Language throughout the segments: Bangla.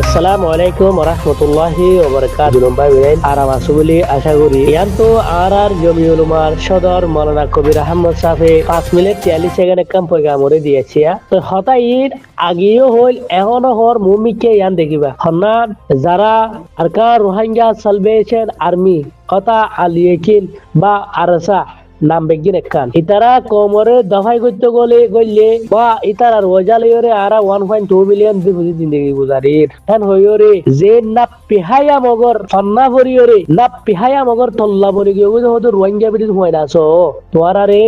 আসসালামু আলাইকুম রহমতুল্লাহি আরাম আছো বলে আশা করি ইয়ান তো আর জমিউল উমার সদর মাওলানা কবির আহমদ সাহেব 5 মিনিট 43 সেকেন্ড কাম পয়গামরে দিয়েছে তো হতাইর আগেও হইল এখনো হর মুমিকে ইয়ান দেখিবা হন্না যারা আরকান রোহিঙ্গা সালভেশন আর্মি কথা আলিয়েকিন বা আরসা নাম বেগিন একখান ইতারা কোমরে দফাই করতে গলে বা ইতারার ওজালিয়রে আরা 1.2 মিলিয়ন দিবুজি জিন্দগি গুজারির হেন হইরে যে না পিহায়া মগর সন্না ভরিয়রে না পিহায়া মগর তল্লা বলি গিয়ে হতো রোহিঙ্গা বিড়ি হয় না সো তোয়ারারে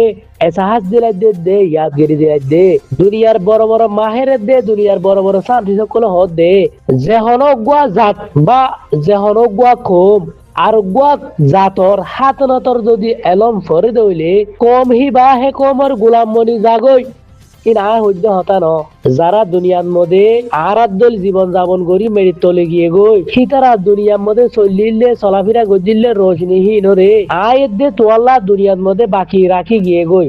এসাহাস দিলাই দে ইয়াদগিরি দিলাই দে দুনিয়ার বড় বড় মাহের দে দুনিয়ার বড় বড় শান্তি সকল হদ দে যেহনগুয়া জাত বা যেহনগুয়া কম আর গুয়াত জাতর হাত নতর যদি এলম ফরে দইলে কম হি বা হে কমর গোলাম মনি জাগই ইন আ হইদ্য হতা ন যারা দুনিয়ার মধ্যে আরাদ্দল জীবন যাপন করি মেরি তলে গিয়ে গই সীতারা দুনিয়ার মধ্যে চলিলে চলাফেরা গজিলে রোশনিহীন রে আয়ের দে তোয়াল্লা দুনিয়ার মধ্যে বাকি রাখি গিয়ে গই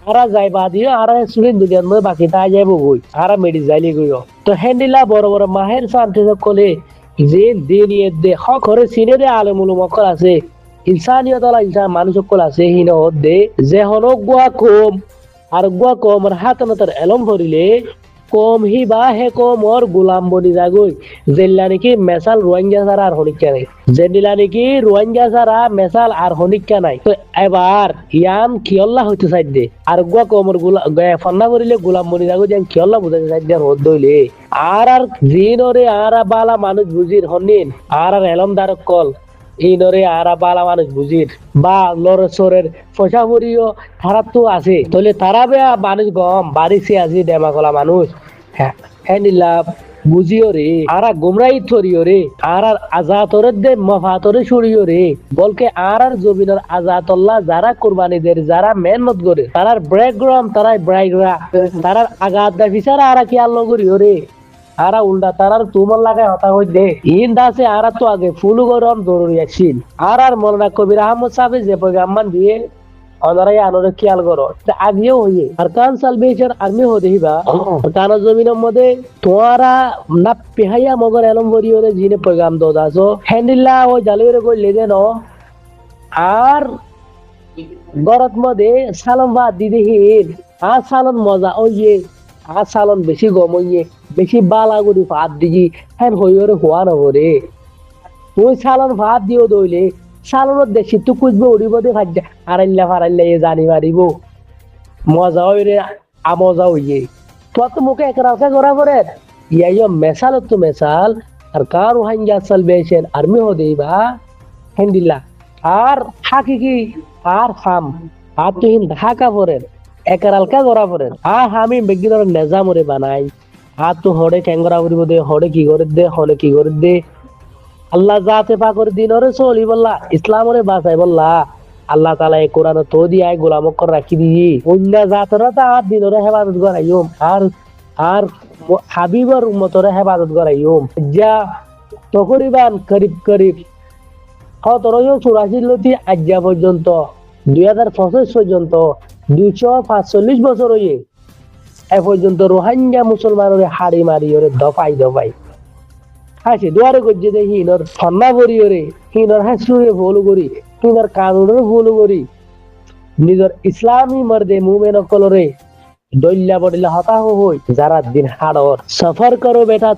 আরা যাই বাদিও আরা সুরিন দুনিয়ার মধ্যে বাকি তা যাইব গই আরা মেডি যাইলে গই তো হ্যান্ডিলা বড় বড় মাহের শান্তি সকলে যে দিনিয়ে দে হরে সিনেরে আলেমুল মকল আছে ইনসানিয়ত আলা ইনসান মানুষ সকল আছে হিন দে যে হনক গুয়া কম আর গুয়া কম আর হাত নতর এলম ভরিলে কম হি বা হে কম ওর গোলাম বনি যাগই জেল্লা নাকি মেসাল রোহিঙ্গা ছাড়া আর হনিকা নাই জেল্লা নাকি রোহিঙ্গা ছাড়া মেসাল আর হনিকা নাই তো এবার ইয়ান কিয়ল্লা হইতে চাই দে আর গুয়া কমর ফন্না করিলে গোলাম বনি যাগই যেন কিয়ল্লা বুঝাতে চাই দে রোদ দইলে আর জিনরে আর বালা মানুষ বুঝির হনিন আর এলম দারক কল ইনরে আরা বালা মানুষ বুঝির বা লরসরের ফসাফুরিও তারা তো আছে তাহলে তারা বে মানুষ গম বাড়িছে আজি ডেমাকলা মানুষ হ্যাঁ নিলা বুঝিও রে আরা গুমরাই থরিও রে আর আজাতরের দে মফাতরে সরিও রে বলকে আর জমিনের আজাতল্লাহ যারা কুরবানিদের যারা মেহনত করে তারার ব্যাকগ্রাউন্ড তারাই ব্রাইগরা তারার আগাত দা ফিসারা আরা কি আল্লাহ করিও রে আরা উল্টা তারার তুমল লাগায় হতা হই দে ইন দাসে আরা তো আগে ফুলু গরম জরুরি আছিল আর মাওলানা কবির আহমদ সাহেব যে প্রোগ্রাম দিয়ে অনারাই আনোরে খেয়াল করো আগেও হইয়ে আর কান সালভেশন আর্মি হো দেহিবা কান জমিনের মধ্যে তোয়ারা না পেহাইয়া মগর এলম বরিওরে জিনে প্রোগ্রাম দো দাসো হ্যান্ডিল্লা ও জালিওরে কই লেদে ন আর গরত মধ্যে সালম ভাত দি দেহিন আর সালন মজা ওইয়ে আর সালন বেশি গমইয়ে বেশি বালা করি ভাত দিজি হ্যান হইরে হওয়া নহরে তুই সালন ভাত দিও দইলে সালনত দেশি তো কুজবে উড়িব দে ভাজ্যা আড়াইল্লা এ জানি মারিব মজা হইরে আমজা হইয়ে তোর তো মুখে একরালকা করা পরে ইয়াইও মেসাল তো মেসাল আর কার রোহিঙ্গা সালভেশন আর্মি হো দেইবা হেন্দিল্লা আর হাকি কি আর হাম আর তুহিন ঢাকা পরেন একরালকা করা পরেন আর আমি বেগিনের নেজামরে বানাই আর তো হড়ে ঠেঙ্গরা করিব দে হড়ে কি করে দে হলে কি করে দে আল্লাহ যাতে পাকর দিনরে চলি বললা ইসলামরে বাঁচাই বললা আল্লাহ তাআলা এই কোরআন তো দিয়ে গোলাম কর রাখি দিই অন্য জাতরা তা আর দিনরে হেফাজত করাইম আর হাবিবর উম্মতরে হেফাজত করাইম যা তকরিবান করিব 1784 লতি আজ্জা পর্যন্ত 2025 পর্যন্ত 245 বছর হইয়ে এ পর্যন্ত রোহিঙ্গা মুসলমানের হাড়ি মারি ওরে দফাই হাসি দুয়ারে গজ্জে দে হিনর ফন্না ভরি ওরে হিনর হাসুরে ভুল করি হিনর কানুনের ভুল করি নিজের ইসলামী মর্দে মুমেন কলরে দইল্লা বডিলা হতাহ হই যারা দিন হাড়র সফর করো বেটা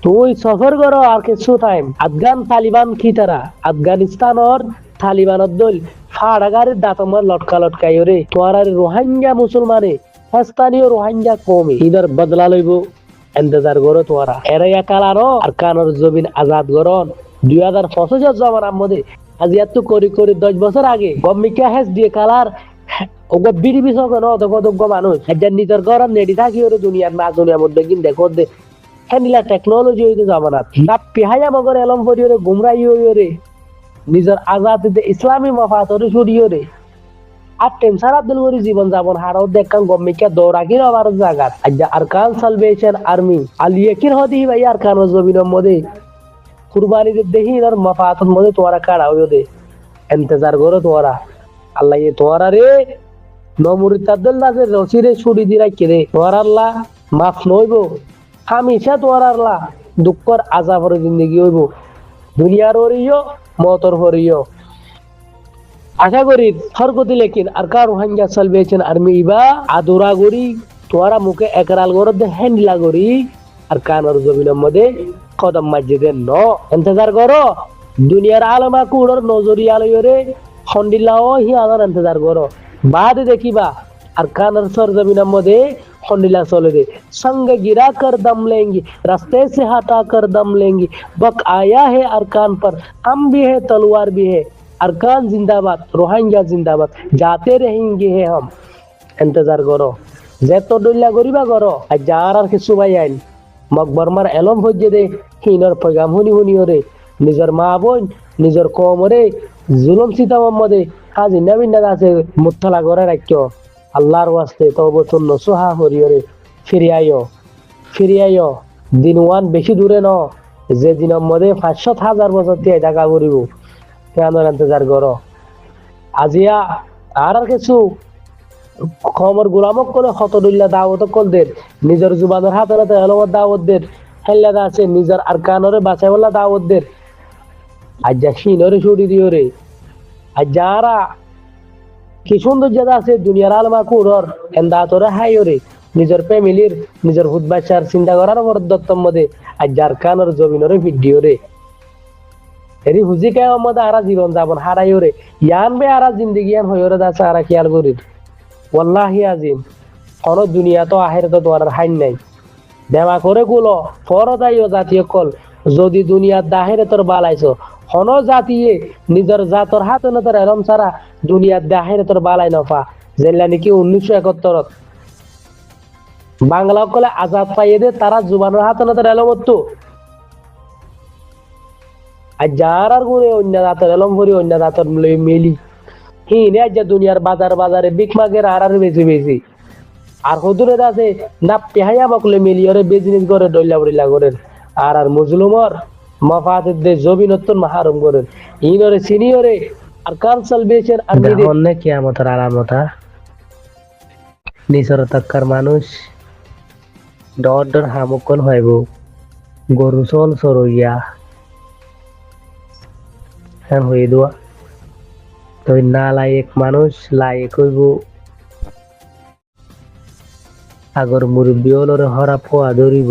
তুই সফর করো আর কিছু টাইম আফগান তালিবান কি তারা আফগানিস্তানর তালিবানের দল ফাড়াগারের দাঁতমার লটকাই ওরে তোয়ার রোহিঙ্গা মুসলমানে স্থানীয় রোহিঙ্গা কমে ইনার বদলা লইব এন্তজার করো তোরা এরা কালারো আর কানর জমিন আজাদ করন 2025 জমানার মধ্যে আজি এত করি 10 বছর আগে গমিকা হেস দিয়ে কালার ওগো বিডিবি সগন অদগদগ মানুষ এজন নিজের গরম নেডি থাকি ওরে দুনিয়ার না দুনিয়ার মধ্যে কিন দেখো দে হেনিলা টেকনোলজি হইতে জামানাত না পিহায়া মগর এলম পরিওরে গুমরাই হইরে নিজের আজাদ দে ইসলামী মফাতরে ছড়িওরে আর টেনশন আব্দুল গরি জীবন যাপন হারাও দেখান গম্মিকা দৌড়াকির আবার জায়গা আজ্জা আরকান সালভেশন আর্মি আলিয়াকির হদি ভাই আরকান জমিনের মধ্যে কুরবানিদের দেহি আর মফাতর মধ্যে তোরা কাড়া হইও দে ইন্তজার করো তোরা আল্লাহ এ তোরা রে নমুরিত আব্দুল নাসের রসিরে ছুরি দিরা কে রে তোরা আল্লাহ মাফ নইব হামেশা তোরা আল্লাহ দুঃখর আজাবর জিন্দগি হইব দুনিয়ার হরিও মতর হরিও আশা করি হরগতি লেকিন আর কার রোহিঙ্গা সালভেশন আর্মি ইবা আদুরা গরি তোরা মুখে একরাল গরদ হ্যান্ডলা গরি আর কানার জমিনের মধ্যে কদম মসজিদে ন ইন্তজার করো দুনিয়ার আলমা কুড়র নজরিয়া লইরে হন্ডিল্লাও হি আনার ইন্তজার করো বাদ দেখিবা আর कानर सर जमीन मधे होंडिला सोले दे संग गिरा कर दम लेंगी रास्ते से हटा कर दम लेंगी वक्त आया है अरकान पर हम भी है तलवार भी है अरकान जिंदाबाद रोहिंग्या जिंदाबाद जाते रहेंगे है हम इंतजार करो যেত দইলা গরিবা করো আর যার আর কিছু ভাই আইন মকবরমার এলম হইছে দে হিনর পয়গাম হুনি হুনি ওরে নিজের মা বোন নিজের কমরে জুলুম সিতাম মধ্যে আজি নবীন দাদা আছে মুত্তলা করে রাখিও আল্লাহর ওয়াস্তে তওবাতুন নসুহা হরিয়রে ফিরে আইও দিন ওয়ান বেশি দূরে ন যে দিনের মধ্যে 500,000 বছর দিয়ে টাকা করিব কেন ইন্তজার করো আজিয়া আর কিছু খবর গোলামক করে হতদুল্লাহ দাওয়াত কল দের নিজের জুবানের হাতে হাতে এলমত দাওয়াত দের হেল্লাদা আছে নিজের আর কানরে বাঁচাইওয়ালা দাওয়াত দের আজ যা হিনরে ছুটি দিও রে আজ যারা কি সুন্দর জায়গা আছে দুনিয়ার আলমা কুড়র এন্দা তোরা হাইরে নিজের ফ্যামিলির নিজের হুদ বাচ্চার চিন্তা করার বরদত্তম মধ্যে আজ যার কানর জমিনরে ভিডিও রে এরি হুজি কে মধ্যে আরা জীবন যাপন হারাইও রে ইয়ান বে আরা জিন্দেগি আন হইরে দাছে আরা খেয়াল করি ওয়াল্লাহি আজিম কোন দুনিয়া তো আখিরাত তো আর হাইন নাই দেমা করে গুলো ফরদাইও জাতীয় কল যদি দুনিয়ার দাহেরে তোর বালাইছো হন জাতিয়ে নিজের জাতর হাতে না তোর এরম সারা দুনিয়ার দাহেরে তোর বালাই নফা যেলা নাকি 1971 বাংলা কলে আজাদ পাইয়ে দে তারা জুবানের হাতে না তোর এলম তো আর যার আর গুণে অন্য জাতর এলম ভরি অন্য জাতর মেলি হিনে আজ দুনিয়ার বাজারে বিকমাগের আর বেশি আর হদুরে আছে না পেহাইয়া মকলে মিলিয়রে বিজনেস করে ডইলা করে আর মুজলুমর মাফাতের দে জবিনত্তন মাহারম করে ইনরে সিনিয়রে আর কানসাল বেচেন আর অন্য কিয়ামতের আলামতা নিসর তাক্কার মানুষ ডর হামুকন হইব গরু চল সরইয়া হ্যাঁ হয়ে দোয়া তো না লায়ক মানুষ লায়ক হইব আগর মুরব্বী হলরে হরা পোয়া ধরিব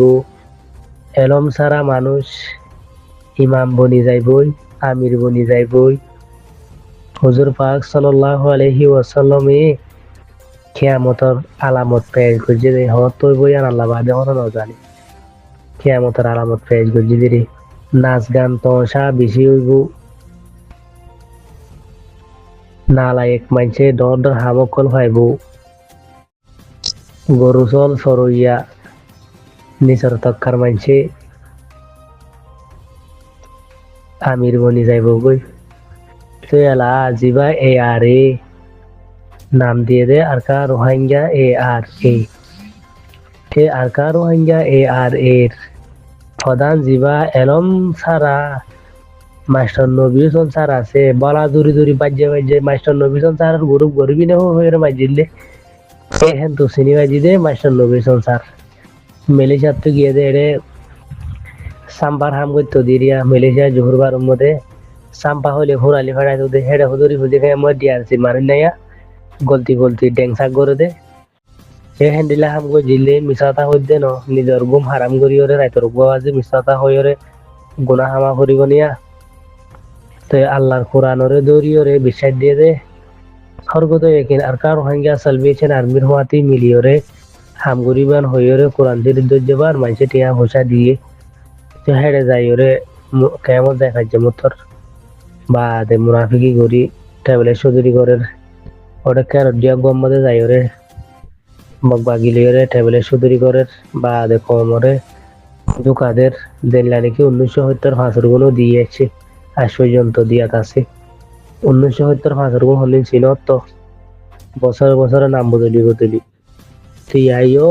এলম সারা মানুষ ইমাম বনি যাইবই আমির বনি যাইবই হুজুর পাক সাল্লাল্লাহু আলাইহি ওয়াসাল্লামে কিয়ামতের আলামত পেশ করছে যে হতই বই আর আল্লাহ বাদে হর না জানি কিয়ামতের আলামত পেশ করছে যে নাচ গান তমাশা বেশি হইব নালায়েক মানছে ডর হামকল হইব গরু চল সরইয়া নিচর তক্কার মানছে আমির বনি যাইব গই তো এলা জিবা এ আর এ নাম দিয়ে দে আর কা রোহিঙ্গা এ আর রোহিঙ্গা এ আর এর প্রধান জিবা এলম সারা মাস্টার নবীন স্যার আছে বলা দূরি বাজ্যে মাস্টার নবীন স্যার গ্রুপ গরিবি না হয়ে মাজিলে হ্যাঁ তো সিনি বাজি দে মাস্টার নবীন স্যার মেলেশিয়ার তো গিয়ে দে এড়ে সাম্বার হাম করতো দিরিয়া মেলেশিয়া জোহরবার মধ্যে সাম্পা হলে হুরালি ফাড়াই তো দে হেডে হুদুরি হুজে খাই মই ডিআরসি মারি নাইয়া গলতি ডেংসা করে দে সে হ্যান্ডিলা হাম গো জিলে মিছাতা হই দে ন নিজের গুম হারাম করি ওরে রাইতর বাজে মিছাতা হই ওরে গুনাহ হামা করিব নিয়া তো আল্লাহর কোরআনরে দরিয়রে বিশ্বাস দিয়ে দে খরগত একিন আর কার রোহিঙ্গা সালভেশন আর্মির হওয়াতেই মিলিয়রে হামগরিবান হইয়রে কোরআন দিয়ে দজ্জবার মাইসে টিয়া পয়সা দিয়ে তো হেডে যাই ওরে কেমন দেখাচ্ছে মুতর বা দে মুনাফিকি করি ট্রাভেলের সদুরি করে ওটা কেন দিয়া গম্মদে যাই ওরে মগবাগিলি ওরে ট্রাভেলের সদুরি করে বা দে কমরে দোকাদের দেনলা নাকি 1975 গুলো দিয়েছে আজ পর্যন্ত দিয়া আছে 1975 গুণ হলেন ছিল তো বছরে নাম বদলি তুই আইও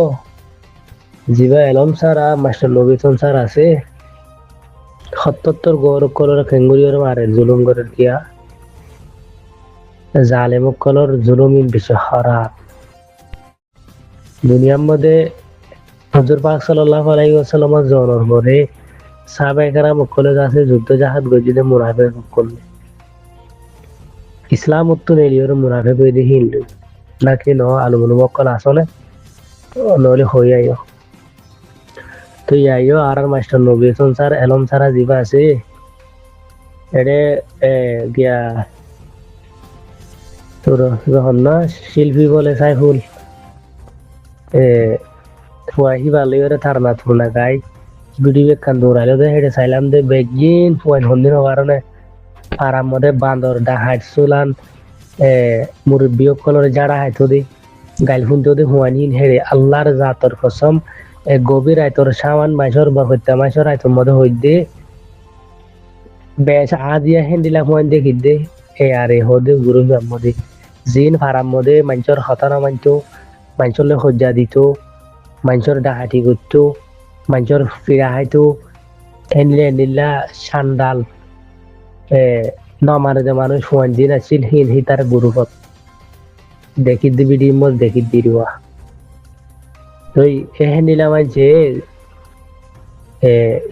জিবা এলম সারা মাস্টার নবীন স্যার আছে 77 গৌরব কলর খেঙ্গুরিয়র মারে জুলুম করে দিয়া জালেম কলর জুলুমিন বিষয় খারাপ দুনিয়ার মধ্যে হুজুর পাক সাল্লাল্লাহু আলাইহি ওয়াসাল্লামের জন্মের পরে সাহাবায়ে কেরাম কলেজ আছে যুদ্ধ জাহাজ গজিতে মুনাফিক করলে ইসলাম উত্তর এলিয়র মুনাফিক হয়ে দেখি হিন্দু নাকি ন আলুমুলু মক্কল আসলে নইলে হই আইও তো আইও আর মাস্টার নবী স্যার এলম সারা জিবা আছে এডে গিয়া তোর যখন না শিল্পী বলে সাইফুল ফুয়াহি ভালো করে থারনা থুনা গাই ভিডিও একখান দৌড়াইলো দে হেঁটে চাইলাম দে বেগিন ফুয়াইন হন্দিন কারণে আরাম মধ্যে বান্দর ডা হাইট চুলান মুরব্বী কলরে যারা হাইতো দি গাইল ফুনতো দি হুয়াইন হেড়ে আল্লাহর জাতর কসম গভীর আইতর সামান মাইসর বা হত্যা মাইসর আইতর মধ্যে হই দে বেশ আদিয়া হেন্দিলা হুয়াইন দেখি দে আর হদে গুরু মধ্যে জিন ফারাম মধ্যে মাঞ্চর হতানা মানতো মাঞ্চলে হজ্জা দিত মাঞ্চর ডাহাটি করতো মাঞ্চর ফিরা হাইতো এনলে এনিলা সান্ডাল নমারে যে মানুষ হুয়াইন দিন আছিল হিন হি তার গুরুপত দেখি দিবি ডিমত দেখি দিরুয়া তো এহেন্দিলা মানছে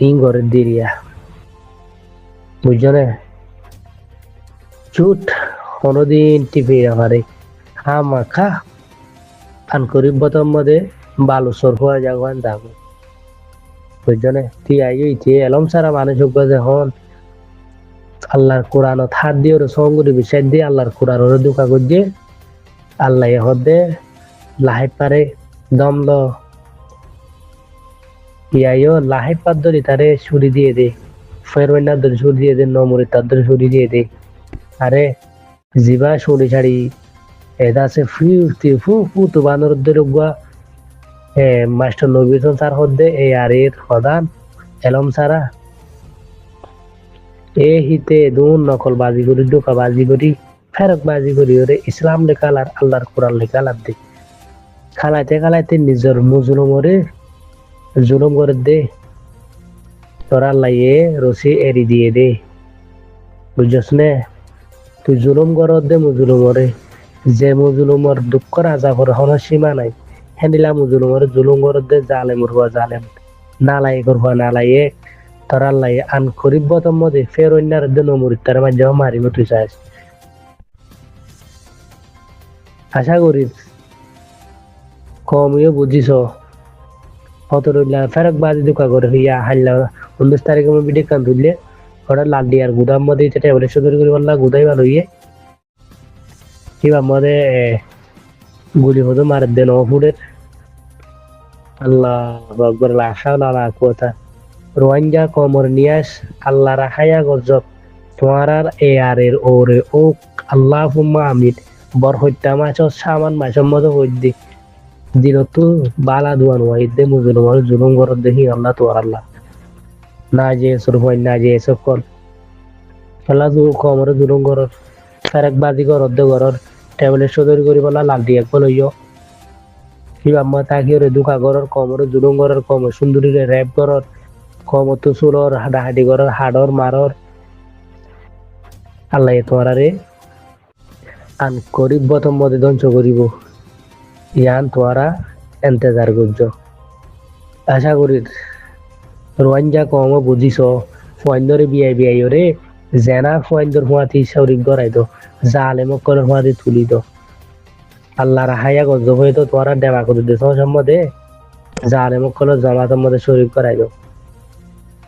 ইং করে দিরিয়া বুঝছো না চুট কোনদিন টিপে আমারে খামাখা আন করিবতম মধ্যে বালু সর হয়ে যাওয়ান যাবো বুঝছো না তুই আইও ইতি এলম সারা মানুষ যখন আল্লাহর কোরআন হাত দিয়ে ওর সঙ্গরি বিষয় দিয়ে আল্লাহর কোরআন ওর দুকা করছে আল্লাহ হদে লাহে পারে দমল ইয়াইও লাহে পাত ধরি তারে ছুরি দিয়ে দে ফেরওয়াইনার ধরে ছুরি দিয়ে দে নমরি তার ধরে ছুরি দিয়ে দে আরে জিবা ছুরি ছাড়ি এটা আছে ফু ফু তো বানর ধরে গুয়া মাস্টার নবীন স্যার হদে এই আর এর প্রধান এলম সারা হিতে দুন নকল বাজি করি ডোকা বাজি করি ফেরক বাজি করি ওরে ইসলাম লেখাল আর আল্লাহর কোরআন লেখাল আর দে খালাইতে নিজের মুজলুমরে জুলুম করে দে তোরা লাইয়ে রসি এরি দিয়ে দে বুঝছস নে তুই জুলুম করত দে মুজলুমরে যে মুজলুমর দুঃখ রাজা করে হন সীমা নাই হেন্দিলা মুজলুমরে জুলুম করত দে জালেমর হওয়া জালেম নালাই করবা নালাইয়ে তোরা লাই আন করিবতম মধ্যে ফের অন্যার দিন নমরিতার মাঝে মারিব তুই চাস আশা করি কমিও বুঝিস হতরুল্লা ফেরক বাজি দুকা করে হইয়া হাল্লা 19 তারিখে আমি ভিডিও কান তুললে ওরা লাড্ডি আর গুদাম মধ্যে যেটা বলে সুন্দর করে বললা গুদাই ভালো হইয়ে কিবা মধ্যে গুলি হতো মার দেন অফুরের আল্লাহ আকবার আশা লালা কথা রোহিঙ্গা কমর নিয়াস আল্লাহ রাখাইয়া গজব তোমার আর এর ওরে ও আল্লাহ হুম্মা আমিন বর হত্যা মাছ সামান মাছের মতো হইদি দিন তো বালা দুয়ান ওয়াইদে মুজলুম আর জুলুম করত দেখি আল্লাহ তো আল্লাহ না যে সুরফাই না যে এসব কর আল্লাহ তো কমর জুলুম করর ফেরেক বাজি করর দে করর টেবলেট সদরি করি বলা লাল দিয়ে একবার লইও কিবা আম্মা তাকি ওরে দুকা করর কমর জুলুম করর কম সুন্দরীরে র্যাপ করর কমতো চুলর হাডাহাডি করর হাডর মারর আল্লাহ তোমার রে আন করিব বতম মধ্যে ধ্বংস করিব ইয়ান তোরা এন্তেজার করছ আশা করি রোহিঙ্গা কম বুঝিস ফয়েন্দরে বিয়াই রে জেনা ফয়েন্দর হুয়াতি শরীর গড়াই দো জালে মক্কলের হুয়াতি তুলি দো আল্লাহ রাহাইয়া গজব হয়ে তো তোরা ডেমা করে দিস সম্বন্ধে জালে মক্কলের জমাতের মধ্যে শরীর গড়াই দো